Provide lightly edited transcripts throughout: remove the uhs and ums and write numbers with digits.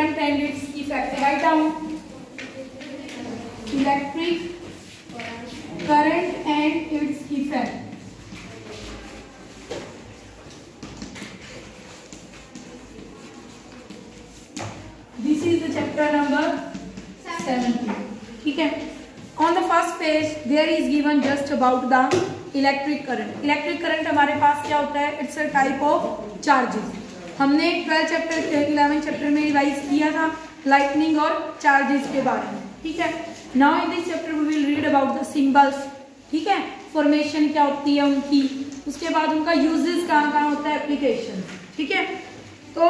Current and its effect. Write down electric current and its effect. This is the chapter number 17। ठीक है, on the first page there is given just about the electric current. Electric current हमारे पास क्या होता है? It's a type of charges. हमने 12 chapter 11 chapter में revise किया था लाइटनिंग और चार्जेस के बारे में। ठीक है, now in this chapter we will read about the symbols. ठीक है, फॉर्मेशन क्या होती है उनकी, उसके बाद उनका यूजेस कहाँ कहाँ होता है, एप्लीकेशन। ठीक है, तो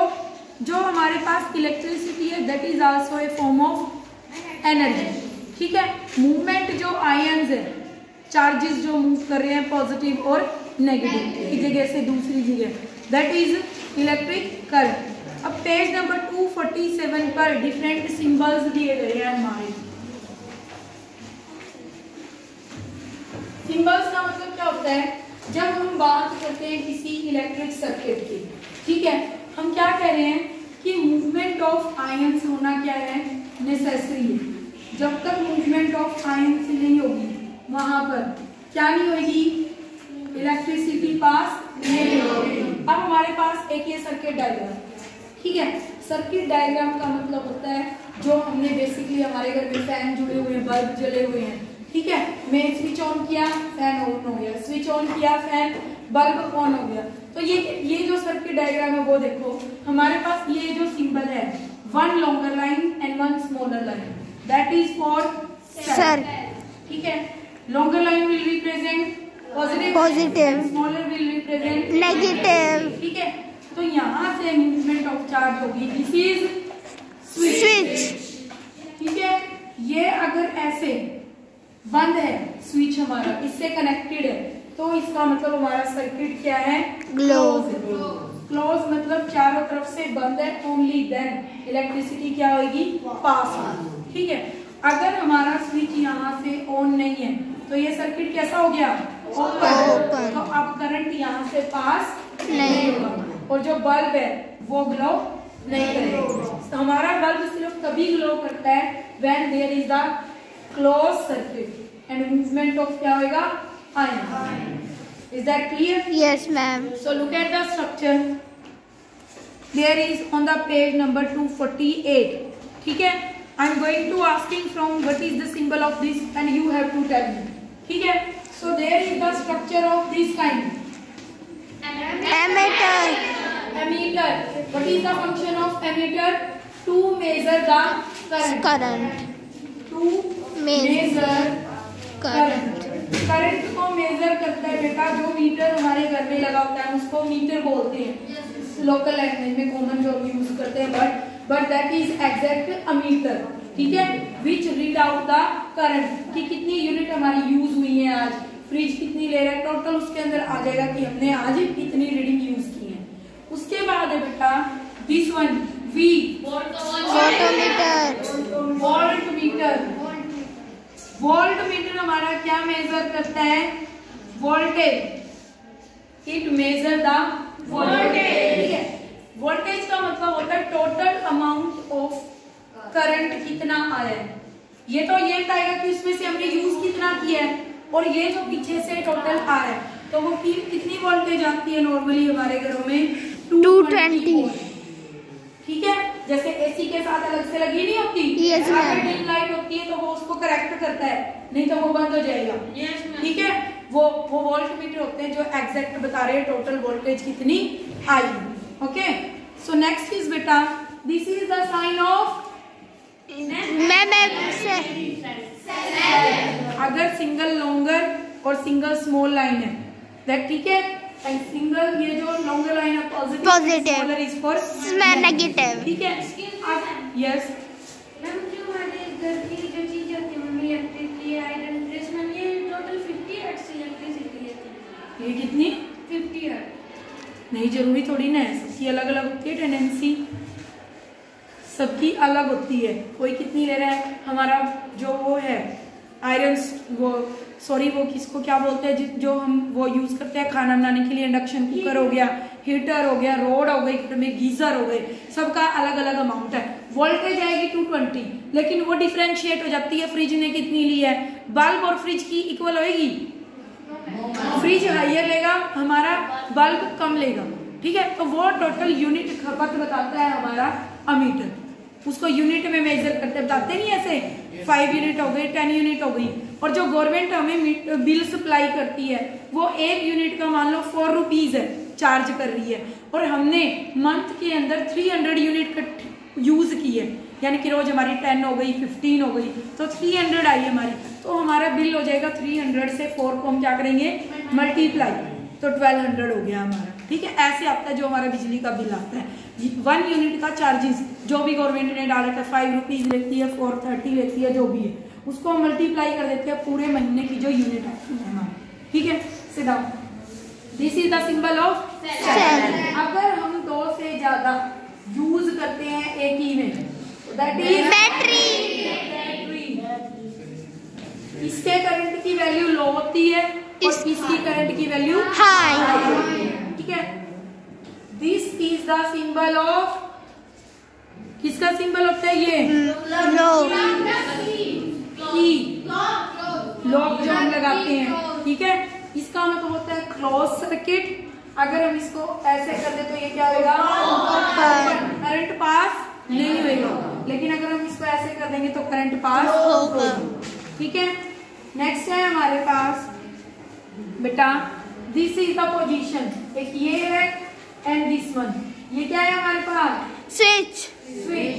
जो हमारे पास इलेक्ट्रिसिटी है that is also a form of energy. ठीक है, मूवमेंट जो आयंस है, चार्जेस जो मूव कर रहे हैं पॉजिटिव और नेगेटिव एक जगह से दूसरी जगह, दैट इज इलेक्ट्रिक करंट। अब पेज नंबर 247 पर डिफरेंट सिंबल्स दिए गए हैं हमारे। सिंबल्स का मतलब क्या होता है? जब हम बात करते हैं किसी इलेक्ट्रिक सर्किट की, ठीक है, हम क्या कह रहे हैं कि मूवमेंट ऑफ आयंस होना क्या है, नेसेसरी है। जब तक मूवमेंट ऑफ आयंस नहीं होगी वहां पर क्या नहीं होगी, इलेक्ट्रिसिटी पास नहीं होगी। अब हमारे पास एक ये सर्किट डायग्राम। ठीक है, सर्किट डायग्राम का मतलब होता है जो हमने बेसिकली हमारे घर में फैन जुड़े हुए हैं, बल्ब जले हुए हैं। ठीक है, मैं स्विच ऑन किया फैन ऑन हो गया, स्विच ऑन किया फैन बल्ब ऑन हो गया। तो ये जो सर्किट डायग्राम है वो देखो, हमारे पास ये जो सिंबल है, one longer line and one smaller line, that is for sir. ठीक है, longer line will represent positive, smaller will represent negative. ठीक है, तो यहाँ से मूवमेंट ऑफ चार्ज होगी, दिस इज स्विच। ठीक है, ये अगर ऐसे बंद है स्विच हमारा, इससे कनेक्टेड है, तो इसका मतलब हमारा सर्किट क्या है, क्लोज। क्लोज मतलब चारों तरफ से बंद है, ओनली देन इलेक्ट्रिसिटी क्या होगी, पास होगी। ठीक है, अगर हमारा स्विच यहाँ से ऑन नहीं है तो ये सर्किट कैसा हो गया, ओपन। तो अब करंट यहाँ से पास नहीं होगा और जो बल्ब है वो ग्लो नहीं करेगा। तो हमारा बल्ब सिर्फ तभी ग्लो करता है when there is the close circuit and movement of क्या होगा, ion. Is that clear? Yes ma'am. So look at the structure, there is on the page number 248। ठीक है, I am going to asking from what is the symbol of this and you have to tell me. ठीक है, so there is the structure of this kind, ammeter. Ammeter, what is the function of ammeter? To measure the current, to measure current. Current को measure करता है बेटा जो metre हमारे घर में लगा होता है, उसको मीटर बोलते हैं लोकल लैंग्वेज में, कॉमन जो हम यूज करते हैं, but that is exact ammeter. ठीक है, विच रीड आउट द करंट, कि कितनी यूनिट हमारी यूज हुई है आज, फ्रिज कितनी ले रहा है, टोटल उसके अंदर आ जाएगा कि हमने आज कितनी रीडिंग यूज की है। उसके बाद है बेटा this one, V, voltmeter. Voltmeter, voltmeter हमारा क्या मेजर करता है, voltage. It measure the voltage. ठीक है, वोल्टेज का मतलब होता है टोटल अमाउंट ऑफ करंट कितना आया है। ये तो ये बताएगा कि उसमें से हमने यूज कितना किया है, और ये जो पीछे से टोटल आ रहा है तो वो कितनी वोल्टेज आती है नॉर्मली हमारे घरों में, 220। ठीक है, जैसे एसी के साथ अलग से लगी नहीं होती, अगर डिम लाइट होती है तो वो उसको करेक्ट करता है, नहीं तो वो बंद हो जाएगा। ठीक है, वो वोल्टमीटर होते हैं जो एग्जैक्ट बता रहे हैं टोटल वोल्टेज कितनी आई। ओके, सो नेक्स्ट इज बेटा this is the sign of, अगर सिंगल लॉन्गर और सिंगल स्मॉल लाइन है दैट, ठीक है, एंड सिंगल ये जो लॉन्गर लाइन है positive, smaller is for negative. ठीक है, अब यस मैम जो हमारे घर की जो चीज होती है मम्मी इलेक्ट्रिक की आयरन प्रेस में, ये टोटल 50 हर्ट्ज इलेक्ट्रिसिटी लेती है। ये कितनी, 50 हर्ट्ज। नहीं जरूरी थोड़ी ना है, सबकी अलग अलग होती है टेंडेंसी, सबकी अलग होती है। कोई कितनी ले रहा है, हमारा जो वो है आयरन, वो सॉरी वो किसको क्या बोलते हैं जो हम वो यूज करते हैं खाना बनाने के लिए, इंडक्शन कुकर हो गया, हीटर हो गया, रोड हो गई, घर में गीजर हो गए, सबका अलग अलग अमाउंट है। वोल्टेज आएगी 220, लेकिन वो डिफरेंशिएट हो जाती है फ्रिज ने कितनी ली है, बल्ब और फ्रिज की इक्वल होएगी, फ्रिज हाइयर लेगा, हमारा बल्ब कम लेगा, ठीक है। तो वो टोटल यूनिट खपत बताता है हमारा अमीटर, उसको यूनिट में मेजर करते बताते नहीं ऐसे 5 यूनिट हो गई, 10 यूनिट हो गई। और जो गवर्नमेंट हमें बिल सप्लाई करती है वो 1 यूनिट का मान लो 4 रुपीज है चार्ज कर रही है, और हमने मंथ के अंदर 300 यूनिट यूज की है, यानी कि रोज हमारी 10 हो गई, 15 हो गई, तो 300 आई हमारी, तो हमारा बिल हो जाएगा 300 से 4 को हम क्या करेंगे मल्टीप्लाई, तो 1200 हो गया हमारा, ठीक है। ऐसे आता है जो हमारा बिजली का बिल आता है। 1 यूनिट का चार्जेस जो भी गवर्नमेंट ने डाला था 5 रुपीज लेती है, 430 लेती है, जो भी है उसको हम मल्टीप्लाई कर देते हैं पूरे महीने की जो यूनिट आती है हमारी, ठीक है। Sit down, this is the symbol of cell. अगर हम 2 से ज्यादा यूज करते हैं एक ही में, दैट इज बैटरी। इसके करंट की वैल्यू लो होती है और इसकी करंट की वैल्यू हाई, ठीक है। This is the symbol of, किसका सिंबल होता है ये, लॉक जो हम लगाते हैं, ठीक है। इसका मतलब होता है क्लोज सर्किट। अगर हम इसको ऐसे कर दे तो ये क्या होगा, करंट पास नहीं होगा, लेकिन अगर हम इसको ऐसे कर देंगे तो करंट पास होगा, ठीक है। नेक्स्ट है हमारे पास बेटा, दिस इज द पोजीशन, एक ये है एंड दिस वन, ये क्या है हमारे पास, स्विच। स्विच,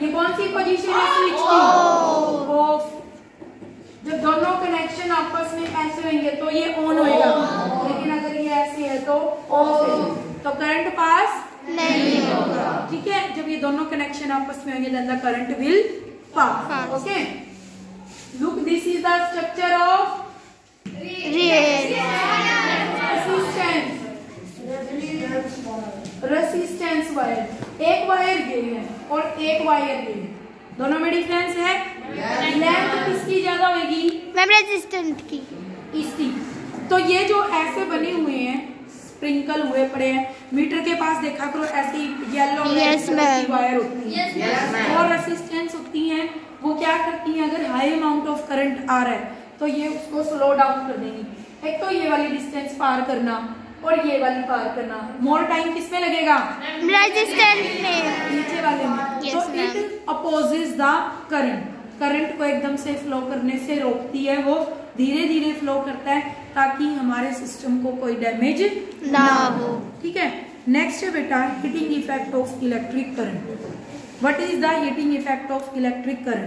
ये कौन सी पोजीशन है स्विच की, ऑफ। जब दोनों कनेक्शन आपस में ऐसे होंगे तो ये ऑन होएगा, लेकिन अगर ये ऐसे है तो ऑफ है, तो करंट पास नहीं होगा, ठीक है। जब ये दोनों कनेक्शन आपस में होंगे then the current will pass, okay. Look, this is the structure of resistance wire. एक वायर ये है और एक वायर ये है, दोनों में डिफरेंस है। लेंथ किसकी ज्यादा होगी, मैम रेजिस्टेंट की, इसकी। तो ये जो ऐसे बने हुए हैं स्प्रिंकल हुए पड़े हैं, मीटर के पास देखा करो ऐसी येलो की वायर होती है और रेसिस्टेंस होती है, वो क्या करती है, अगर हाई अमाउंट ऑफ करंट आ रहा है तो ये उसको स्लो डाउन कर देंगी। एक तो ये वाली डिस्टेंस पार करना और ये वाली पार करना, मोर टाइम किसमें लगेगा, रेजिस्टेंस में, नीचे वाले में। तो it opposes the current, current को एकदम से फ्लो करने से रोकती है, वो धीरे धीरे फ्लो करता है ताकि हमारे सिस्टम को कोई डैमेज ना हो, ठीक है। नेक्स्ट है बेटा heating effect of electric current. What is the heating effect of electric current.